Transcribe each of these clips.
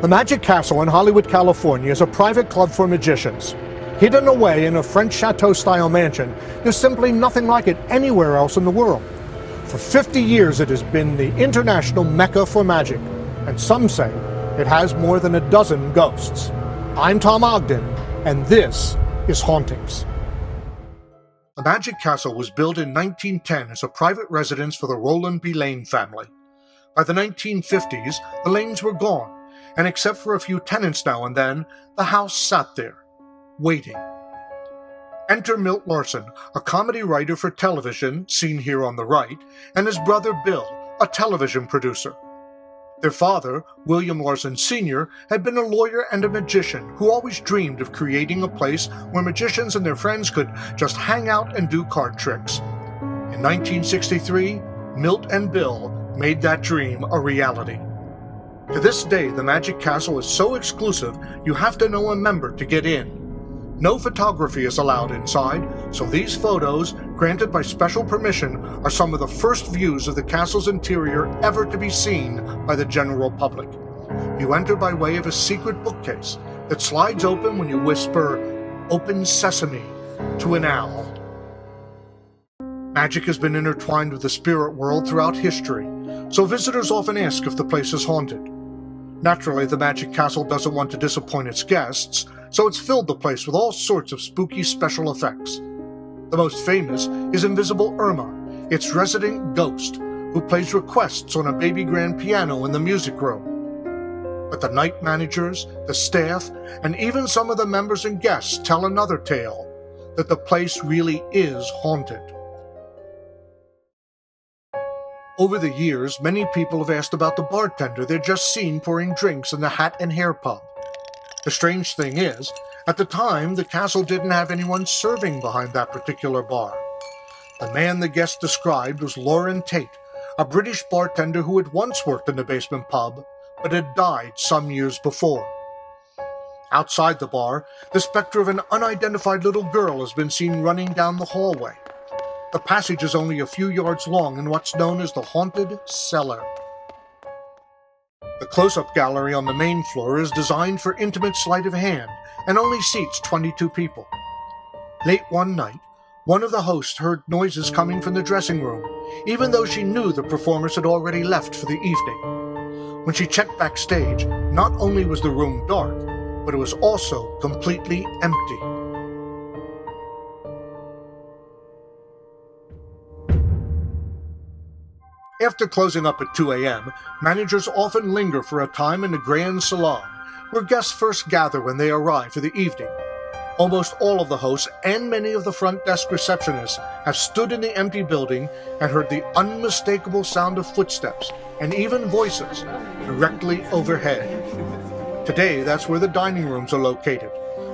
The Magic Castle in Hollywood, California is a private club for magicians. Hidden away in a French chateau-style mansion, there's simply nothing like it anywhere else in the world. For 50 years it has been the international mecca for magic, and some say it has more than a dozen ghosts. I'm Tom Ogden, and this is Hauntings. The Magic Castle was built in 1910 as a private residence for the Roland B. Lane family. By the 1950s, the Lanes were gone, and except for a few tenants now and then, the house sat there, waiting. Enter Milt Larsen, a comedy writer for television, seen here on the right, and his brother Bill, a television producer. Their father, William Larsen Sr., had been a lawyer and a magician who always dreamed of creating a place where magicians and their friends could just hang out and do card tricks. In 1963, Milt and Bill made that dream a reality. To this day, the Magic Castle is so exclusive you have to know a member to get in. No photography is allowed inside, so these photos, granted by special permission, are some of the first views of the castle's interior ever to be seen by the general public. You enter by way of a secret bookcase that slides open when you whisper, "Open Sesame," to an owl. Magic has been intertwined with the spirit world throughout history, so visitors often ask if the place is haunted. Naturally, the Magic Castle doesn't want to disappoint its guests, so it's filled the place with all sorts of spooky special effects. The most famous is Invisible Irma, its resident ghost, who plays requests on a baby grand piano in the music room. But the night managers, the staff, and even some of the members and guests tell another tale, that the place really is haunted. Over the years, many people have asked about the bartender they'd just seen pouring drinks in the Hat and Hair pub. The strange thing is, at the time, the castle didn't have anyone serving behind that particular bar. The man the guest described was Lauren Tate, a British bartender who had once worked in the basement pub, but had died some years before. Outside the bar, the specter of an unidentified little girl has been seen running down the hallway. The passage is only a few yards long in what's known as the Haunted Cellar. The close-up gallery on the main floor is designed for intimate sleight of hand and only seats 22 people. Late one night, one of the hosts heard noises coming from the dressing room, even though she knew the performers had already left for the evening. When she checked backstage, not only was the room dark, but it was also completely empty. After closing up at 2 a.m., managers often linger for a time in the Grand Salon, where guests first gather when they arrive for the evening. Almost all of the hosts and many of the front desk receptionists have stood in the empty building and heard the unmistakable sound of footsteps and even voices directly overhead. Today, that's where the dining rooms are located,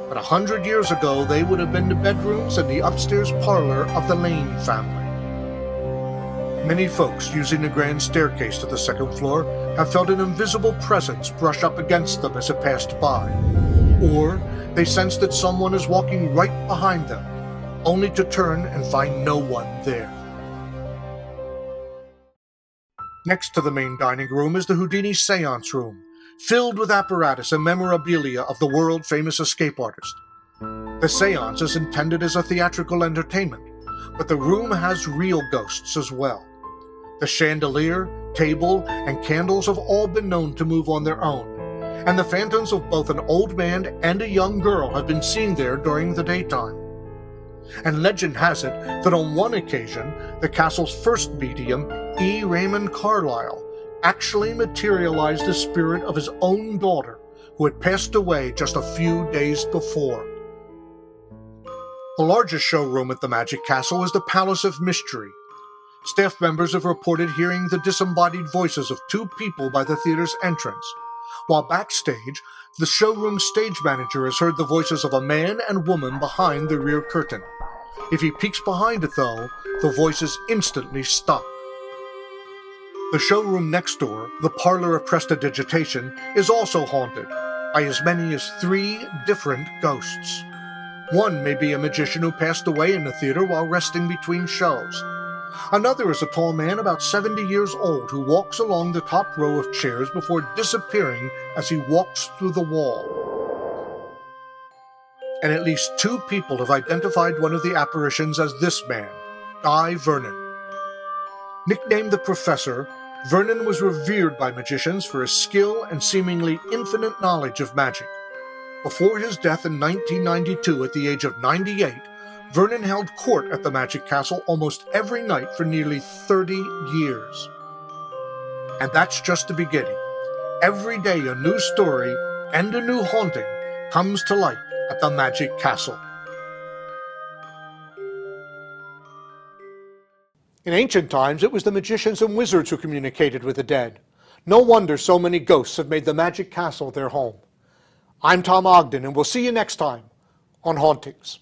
but 100 years ago they would have been the bedrooms and the upstairs parlor of the Lane family. Many folks using the grand staircase to the second floor have felt an invisible presence brush up against them as it passed by, or they sense that someone is walking right behind them, only to turn and find no one there. Next to the main dining room is the Houdini Seance Room, filled with apparatus and memorabilia of the world-famous escape artist. The seance is intended as a theatrical entertainment, but the room has real ghosts as well. The chandelier, table, and candles have all been known to move on their own, and the phantoms of both an old man and a young girl have been seen there during the daytime. And legend has it that on one occasion, the castle's first medium, E. Raymond Carlyle, actually materialized the spirit of his own daughter, who had passed away just a few days before. The largest showroom at the Magic Castle is the Palace of Mystery. Staff members have reported hearing the disembodied voices of two people by the theater's entrance, while backstage, the showroom stage manager has heard the voices of a man and woman behind the rear curtain. If he peeks behind it, though, the voices instantly stop. The showroom next door, the Parlor of Prestidigitation, is also haunted by as many as 3 different ghosts. One may be a magician who passed away in the theater while resting between shows. Another is a tall man about 70 years old who walks along the top row of chairs before disappearing as he walks through the wall. And at least 2 people have identified one of the apparitions as this man, Guy Vernon. Nicknamed the Professor, Vernon was revered by magicians for his skill and seemingly infinite knowledge of magic. Before his death in 1992 at the age of 98, Vernon held court at the Magic Castle almost every night for nearly 30 years. And that's just the beginning. Every day a new story and a new haunting comes to light at the Magic Castle. In ancient times, it was the magicians and wizards who communicated with the dead. No wonder so many ghosts have made the Magic Castle their home. I'm Tom Ogden, and we'll see you next time on Hauntings.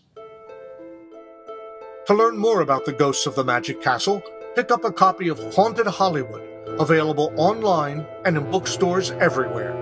To learn more about the ghosts of the Magic Castle, pick up a copy of Haunted Hollywood, available online and in bookstores everywhere.